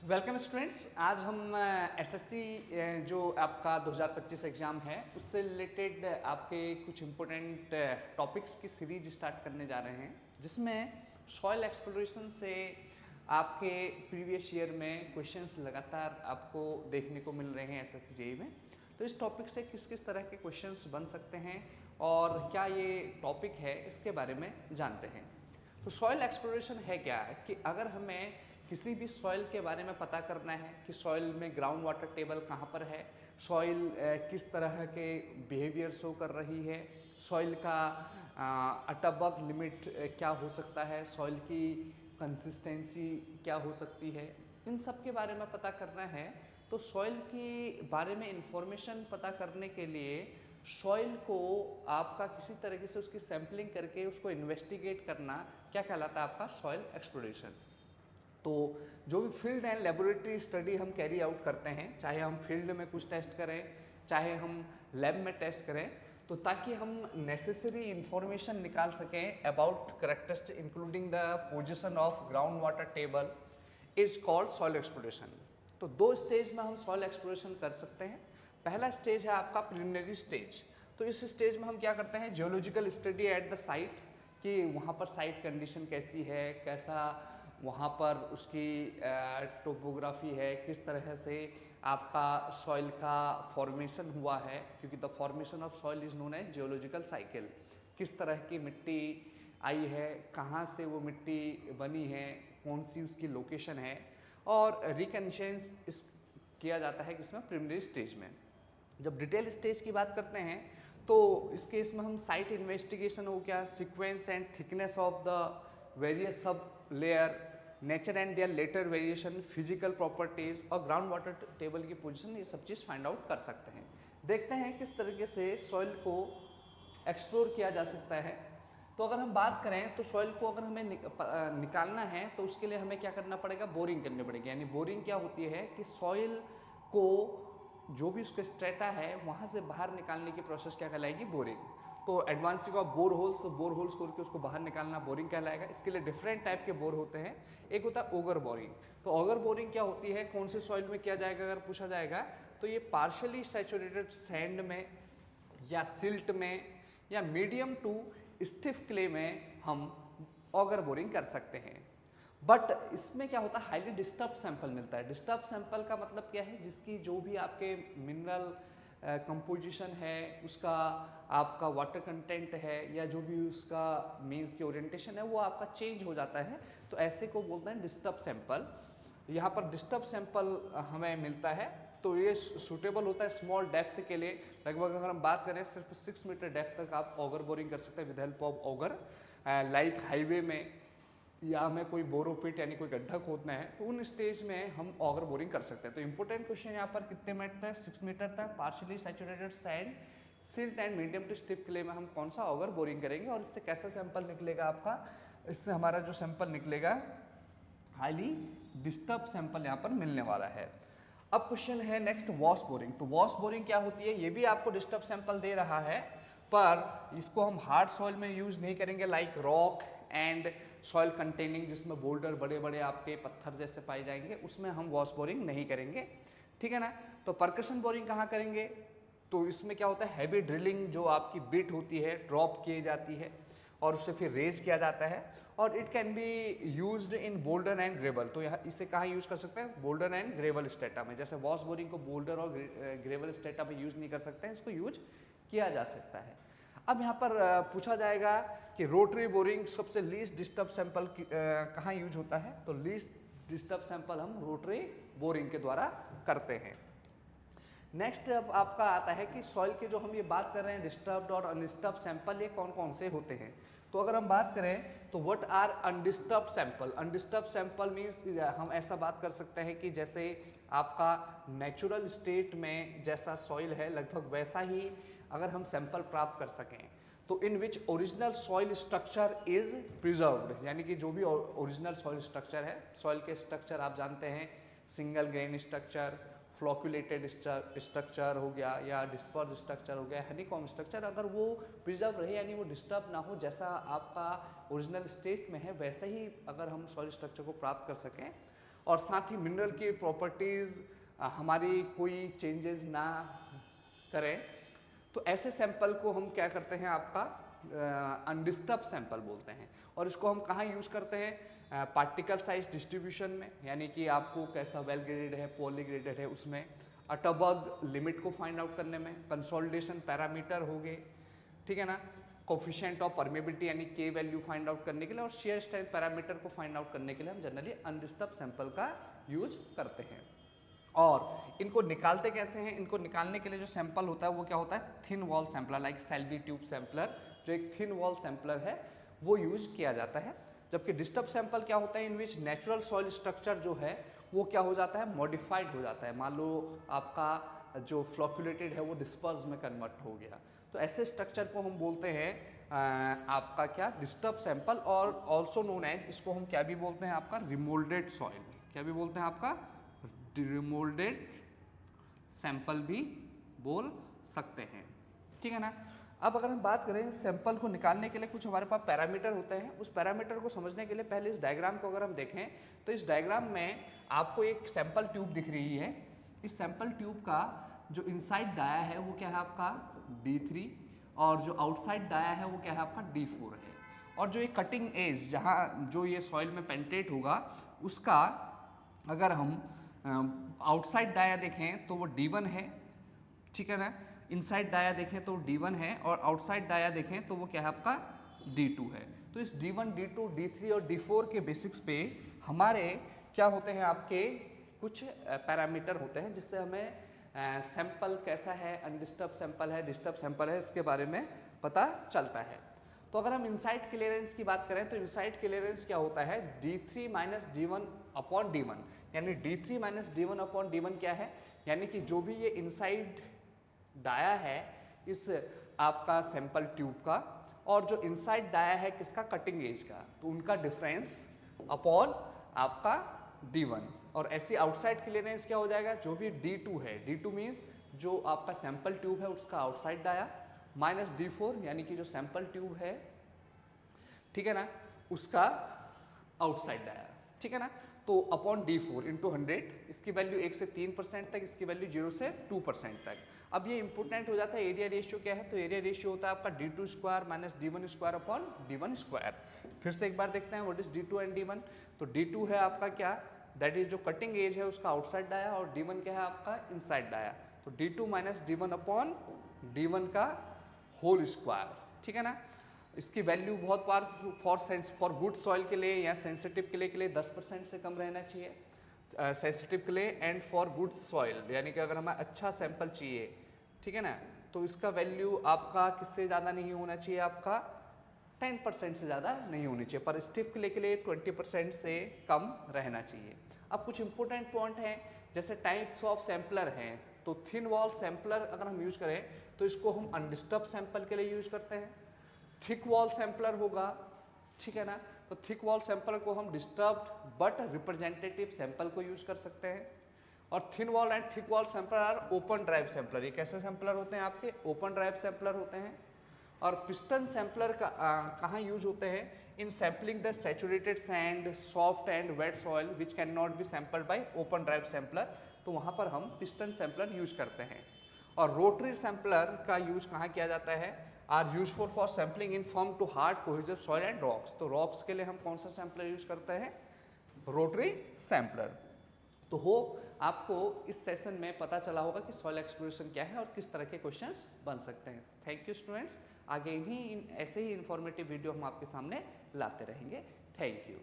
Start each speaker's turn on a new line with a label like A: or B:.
A: Welcome students. आज हम SSC जो आपका 2025 एग्ज़ाम है उससे रिलेटेड आपके कुछ इम्पोर्टेंट टॉपिक्स की सीरीज स्टार्ट करने जा रहे हैं, जिसमें सॉइल एक्सप्लोरेशन से आपके प्रीवियस ईयर में क्वेश्चंस लगातार आपको देखने को मिल रहे हैं एसएससी जेईई में। तो इस टॉपिक से किस किस तरह के क्वेश्चंस बन सकते हैं और क्या ये टॉपिक है, इसके बारे में जानते हैं। तो सॉइल एक्सप्लोरेशन है क्या कि अगर हमें किसी भी सॉइल के बारे में पता करना है कि सॉइल में ग्राउंड वाटर टेबल कहाँ पर है, सॉइल किस तरह के बिहेवियर शो कर रही है, सॉइल का अटबक लिमिट क्या हो सकता है, सॉइल की कंसिस्टेंसी क्या हो सकती है, इन सब के बारे में पता करना है। तो सॉइल के बारे में इंफॉर्मेशन पता करने के लिए सॉइल को आपका किसी तरीके से उसकी सैम्पलिंग करके उसको इन्वेस्टिगेट करना क्या कहलाता है, आपका सॉइल एक्सप्लोरेशन। तो जो भी फील्ड एंड लेबोरेटरी स्टडी हम कैरी आउट करते हैं, चाहे हम फील्ड में कुछ टेस्ट करें, चाहे हम लैब में टेस्ट करें, तो ताकि हम नेसेसरी इंफॉर्मेशन निकाल सकें about characteristic including the position of ground water table is called soil exploration. तो दो स्टेज में हम सॉइल एक्सप्लोरेशन कर सकते हैं। पहला स्टेज है आपका प्रिलिमिनरी स्टेज। तो इस स्टेज में हम क्या करते हैं, geological study at the site, कि वहाँ पर साइट कंडीशन कैसी है, कैसा वहाँ पर उसकी टोपोग्राफी है, किस तरह से आपका सॉइल का फॉर्मेशन हुआ है, क्योंकि the formation of soil is known as geological cycle. किस तरह की मिट्टी आई है, कहाँ से वो मिट्टी बनी है, कौन सी उसकी लोकेशन है, और रिकनेसेंस इस किया जाता है किसमें, प्रिलिमिनरी स्टेज में। जब डिटेल स्टेज की बात करते हैं तो इस केस में हम साइट इन्वेस्टिगेशन हो गया, sequence and thickness of the various sub layer, nature and their later variation, physical properties और ग्राउंड वाटर टेबल की पोजीशन, ये सब चीज़ फाइंड आउट कर सकते हैं। देखते हैं किस तरीके से सॉइल को एक्सप्लोर किया जा सकता है। तो अगर हम बात करें तो सॉइल को अगर हमें निकालना है तो उसके लिए हमें क्या करना पड़ेगा, बोरिंग करनी पड़ेगी। यानी बोरिंग क्या होती है कि सॉइल को जो भी उसका स्ट्रेटा है वहाँ से बाहर निकालने की प्रोसेस क्या कहलाएगी, बोरिंग। तो एडवांसिंग ऑफ बोर होल्स, तो बोर होल्स करके उसको बाहर निकालना बोरिंग कहलाएगा। इसके लिए डिफरेंट टाइप के बोर होते हैं। एक होता है ओगर बोरिंग। तो ओगर बोरिंग क्या होती है, कौन से सॉइल में किया जाएगा अगर पूछा जाएगा तो ये पार्शियली सैचुरेटेड सैंड में या सिल्ट में या मीडियम टू स्टिफ क्ले में हम ऑगर बोरिंग कर सकते हैं। बट इसमें क्या होता है, हाईली डिस्टर्ब सैंपल मिलता है। डिस्टर्ब सैंपल का मतलब क्या है, जिसकी जो भी आपके मिनरल कंपोजिशन है, उसका आपका वाटर कंटेंट है, या जो भी उसका मीन्स की ओरिएंटेशन है वो आपका चेंज हो जाता है, तो ऐसे को बोलते हैं डिस्टर्ब सैंपल। यहाँ पर डिस्टर्ब सैंपल हमें मिलता है, तो ये सूटेबल होता है स्मॉल डेप्थ के लिए। लगभग अगर हम बात करें सिर्फ 6 मीटर डेप्थ तक आप ऑगर बोरिंग कर सकते हैं with help of auger. Like highway में या हमें कोई बोरोपिट यानी कोई गड्ढा खोदना है तो उन स्टेज में हम ऑगर बोरिंग कर सकते हैं। तो इंपॉर्टेंट क्वेश्चन यहाँ पर कितने मीटर तक, 6 मीटर तक partially saturated sand, silt and medium to stiff clay में हम कौन सा ऑगर बोरिंग करेंगे, और इससे कैसा सैंपल निकलेगा आपका। इससे हमारा जो सैंपल निकलेगा हाईली डिस्टर्ब सैंपल यहाँ पर मिलने वाला है। अब क्वेश्चन है नेक्स्ट, वॉश बोरिंग। तो वॉश बोरिंग क्या होती है, ये भी आपको डिस्टर्ब सैंपल दे रहा है, पर इसको हम हार्ड सॉइल में यूज नहीं करेंगे, like rock and soil containing, जिसमें बोल्डर बड़े बड़े आपके पत्थर जैसे पाए जाएंगे, उसमें हम वॉश बोरिंग नहीं करेंगे, ठीक है ना। तो परकशन बोरिंग कहाँ करेंगे, तो इसमें क्या होता है, हैवी ड्रिलिंग जो आपकी बिट होती है ड्रॉप की जाती है और उससे फिर रेज किया जाता है, और it can be used in boulder and gravel. तो यहाँ इसे कहाँ यूज कर सकते हैं, बोल्डर एंड ग्रेवल स्टेटा में। जैसे वॉश बोरिंग को बोल्डर और ग्रेवल स्टेटा में यूज नहीं कर सकते हैं, इसको यूज किया जा सकता है। अब यहाँ पर पूछा जाएगा कि रोटरी बोरिंग सबसे लीस्ट डिस्टर्ब सैंपल कहाँ यूज होता है, तो लीस्ट डिस्टर्ब सैंपल हम रोटरी बोरिंग के द्वारा करते हैं। नेक्स्ट अब आपका आता है कि सॉइल के जो हम ये बात कर रहे हैं डिस्टर्ब्ड और अनडिस्टर्ब सैंपल, ये कौन कौन से होते हैं। तो अगर हम बात करें तो what are undisturbed sample. Undisturbed sample means हम ऐसा बात कर सकते हैं कि जैसे आपका नेचुरल स्टेट में जैसा सॉइल है लगभग वैसा ही अगर हम सैंपल प्राप्त कर सकें, तो in which original soil structure is preserved. यानी कि जो भी ओरिजिनल सॉइल स्ट्रक्चर है, सॉइल के स्ट्रक्चर आप जानते हैं, single grain structure, flocculated structure हो गया, या डिस्पर्स स्ट्रक्चर हो गया, हनीकॉम स्ट्रक्चर, अगर वो प्रिजर्व रहे यानी वो डिस्टर्ब ना हो, जैसा आपका ओरिजिनल स्टेट में है वैसे ही अगर हम सॉइल स्ट्रक्चर को प्राप्त कर सकें, और साथ ही मिनरल की प्रॉपर्टीज़ हमारी कोई चेंजेस ना करें, तो ऐसे सैंपल को हम क्या करते हैं, आपका अनडिस्टर्ब सैंपल बोलते हैं। और इसको हम कहाँ यूज़ करते हैं, पार्टिकल साइज डिस्ट्रीब्यूशन में, यानी कि आपको कैसा वेल ग्रेडेड है, पोअरली ग्रेडेड है, उसमें अटरबर्ग लिमिट को फाइंड आउट करने में, कंसोलिडेशन पैरामीटर हो गए, ठीक है ना, कोफिशिएंट ऑफ परमेबिलिटी यानी के वैल्यू फाइंड आउट करने के लिए, और शेयर स्ट्रेंथ पैरामीटर को फाइंड आउट करने के लिए हम जनरली अनडिस्टर्ब सैंपल का यूज करते हैं। और इनको निकालते कैसे हैं, इनको निकालने के लिए जो सैंपल होता है वो क्या होता है, thin wall sampler, like Shelby tube sampler, जो एक थिन वॉल सैंपलर है वो यूज किया जाता है। जबकि डिस्टर्ब सैंपल क्या होता है, इन विच नेचुरल सॉइल स्ट्रक्चर जो है वो क्या हो जाता है, मॉडिफाइड हो जाता है। मान लो आपका जो फ्लोक्यूलेटेड है वो डिस्पर्स में कन्वर्ट हो गया, तो ऐसे स्ट्रक्चर को हम बोलते हैं आपका क्या, डिस्टर्ब सैंपल। और ऑल्सो नोन एज, इसको हम क्या भी बोलते हैं, आपका रिमोल्डेड सॉइल, क्या भी बोलते हैं, आपका रिमोल्डेड सैंपल भी बोल सकते हैं, ठीक है ना। अब अगर हम बात करें सैंपल को निकालने के लिए कुछ हमारे पास पैरामीटर होते हैं, उस पैरामीटर को समझने के लिए पहले इस डायग्राम को अगर हम देखें तो इस डायग्राम में आपको एक सैंपल ट्यूब दिख रही है। इस सैंपल ट्यूब का जो इनसाइड डाया है वो क्या है, आपका D3, और जो आउटसाइड डाया है वो क्या है, आपका D4 है। और जो ये कटिंग एज जहाँ जो ये सॉइल में पेंट्रेट होगा उसका अगर हम आउटसाइड डाया देखें तो वो D1 है, ठीक है ना, इनसाइड डाया देखें तो D1 है, और आउटसाइड डाया देखें तो वो क्या है, आपका D2 है। तो इस D1, D2, D3 और D4 के बेसिक्स पे हमारे क्या होते हैं, आपके कुछ पैरामीटर होते हैं जिससे हमें सैंपल कैसा है, अनडिस्टर्ब सैंपल है, डिस्टर्ब सैंपल है, इसके बारे में पता चलता है। तो अगर हम इनसाइड क्लियरेंस की बात करें तो इनसाइड क्लियरेंस क्या होता है, D3 minus D1 upon D1, यानी D3 minus D1 upon D1 क्या है, यानी कि जो भी ये इनसाइड डाया है इस आपका सैंपल ट्यूब का, और जो इनसाइड डाया है किसका, कटिंग एज का, तो उनका डिफरेंस अपॉन आपका D1। और ऐसी आउटसाइड क्लियरेंस क्या हो जाएगा, जो भी D2 है, D2 मीन्स जो आपका सैंपल ट्यूब है उसका आउटसाइड डाया, माइनस D4 यानी कि जो सैंपल ट्यूब है, ठीक है ना, उसका आउटसाइड डाया, ठीक है ना, तो अपॉन D4 इंटू 100, इसकी वैल्यू 1 से 3% तक, इसकी वैल्यू 0 से 2% तक। अब ये इंपॉर्टेंट हो जाता है, एरिया रेशियो क्या है, तो एरिया रेशियो होता है आपका D2 square minus D1 square upon D1 square. फिर से एक बार देखते हैं what is D2 and D1। तो D2 है आपका क्या, दैट इज जो कटिंग एज है उसका आउटसाइड डाया, और D1 क्या है आपका इनसाइड डाया, तो D2 minus D1 upon D1 का होल स्क्वायर, ठीक है ना। इसकी वैल्यू बहुत बार फॉर गुड सॉइल के लिए या सेंसिटिव के लिए 10% से कम रहना चाहिए, सेंसिटिव के लिए, एंड फॉर गुड सॉइल यानी कि अगर हमें अच्छा सैंपल चाहिए, ठीक है ना, तो इसका वैल्यू आपका किससे ज़्यादा नहीं होना चाहिए, आपका 10% से ज़्यादा नहीं होनी चाहिए, पर स्टिफ के लिए 20% से कम रहना चाहिए। अब कुछ इंपॉर्टेंट पॉइंट हैं, जैसे टाइप्स ऑफ सैंपलर हैं, तो थिन वॉल सैंपलर अगर हम यूज करें तो इसको हम अनडिस्टर्ब सैंपल के लिए यूज करते हैं। थिक वॉल सैंपलर होगा, ठीक है ना, तो थिक वॉल सैंपलर को हम डिस्टर्ब्ड बट रिप्रेजेंटेटिव सैंपल को यूज कर सकते हैं। और thin wall and thick wall sampler are open drive sampler, ये कैसे सैंपलर होते हैं, आपके ओपन ड्राइव सैंपलर होते हैं। और पिस्टन सैंपलर का कहाँ यूज होते हैं, in sampling the saturated sand, soft and wet soil which cannot be sampled by open drive sampler, तो वहाँ पर हम पिस्टन सैंपलर यूज करते हैं। और रोटरी सैंपलर का यूज कहाँ किया जाता है, are useful for sampling in form to hard cohesive soil and rocks, तो रॉक्स के लिए हम कौन सा सैंपलर यूज करते हैं, रोटरी सैंपलर। तो हो आपको इस सेशन में पता चला होगा कि सॉइल एक्सप्लोरेशन क्या है और किस तरह के क्वेश्चंस बन सकते हैं। थैंक यू स्टूडेंट्स, आगे ऐसे ही इंफॉर्मेटिव वीडियो हम आपके सामने लाते रहेंगे। Thank you.